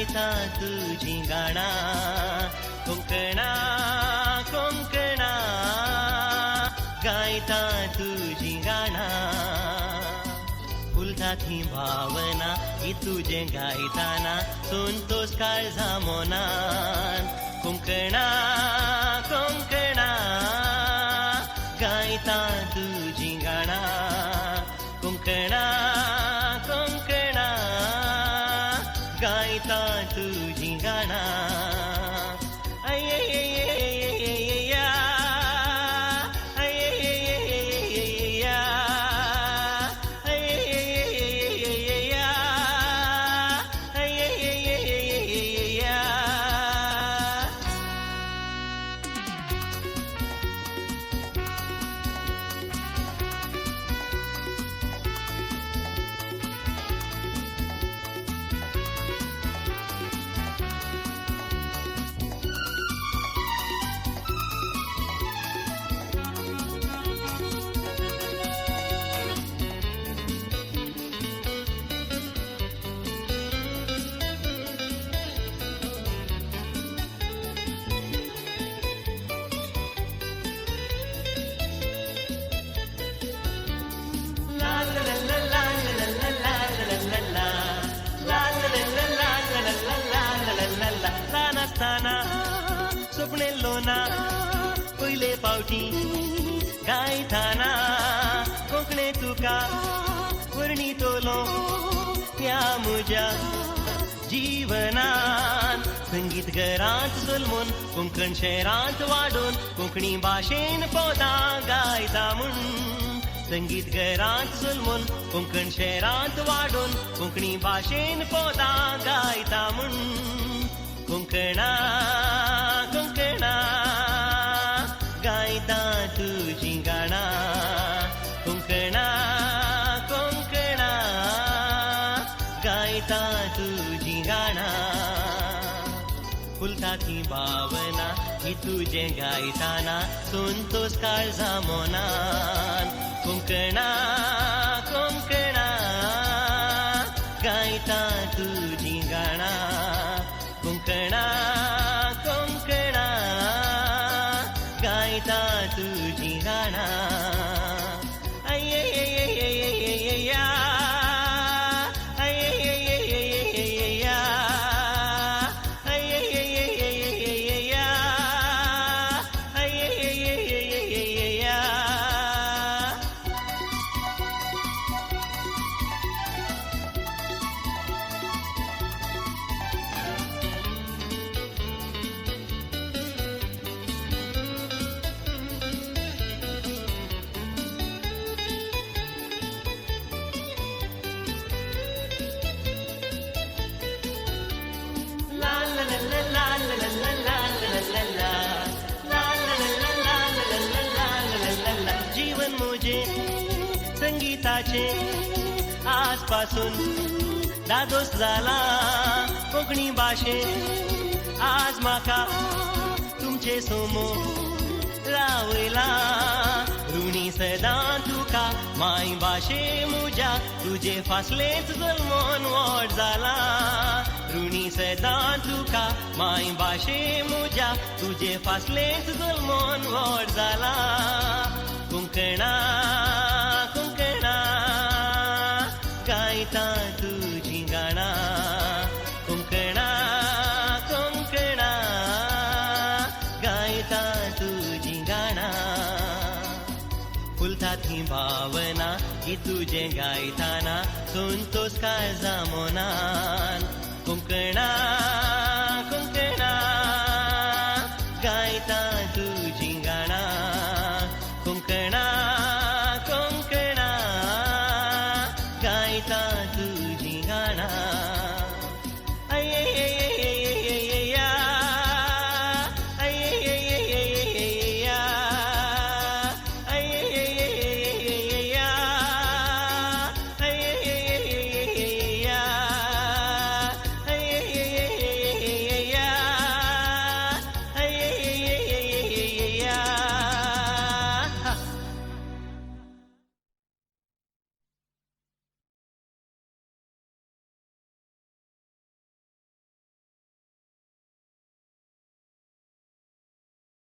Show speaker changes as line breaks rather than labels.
गायता तुझी गाणा कोंकणा कोंकणा गायता तुझी गाणा फुलता थी भावना ही तुझे गायताना संतोष काळजा मोनान कोंकणा कोंकणा गायता तुझी गाणा कोंकणा कोंकणा गायता तुझी गाणा स्वप्नेल्लोना पयले पावटी गायताना कोंकणी तुका वर्णी तोलो ह्या म्हज्या जीवनान संगीत घरांत सलमून कोंकण शहरांत वाडून कोंकणी भाशेन पदां गायता म्हूण संगीत घरांत सलमून कोंकण शहरांत वाडून कोंकणी भाशेन पदां गायता म्हूण कोंकणा कोंकणा गायता तुझी गाणा कोंकणा कोंकणा गायता तुझी गाणा फुलता ती भावना ही तुझे गायताना संतोष काळजा मोनान कोंकणा कोंकणा गायता तुझी गाणा कोंकणा कोंकणा गायता तुझी गाणा जीवन मुझे संगीताचे आजपासून दादोस जाला कोंकणी भाशे आज म्हाका तुमचे समोर रावयला ऋणी सदां तुका माय भाशे म्हज्या तुजे फासलेच जल्मोन व्हड जाला ऋणी सदां तुका माय भाशे म्हज्या तुजे फासलेच जल्मोन व्हड जाला कोंकणा कोंकणा गायता तुझी गाणा कोंकणा कोंकणा गायता तुझी गाणा फुलता थी भावना ही तुझे गायताना संतोष काळजा मोनान कोंकणा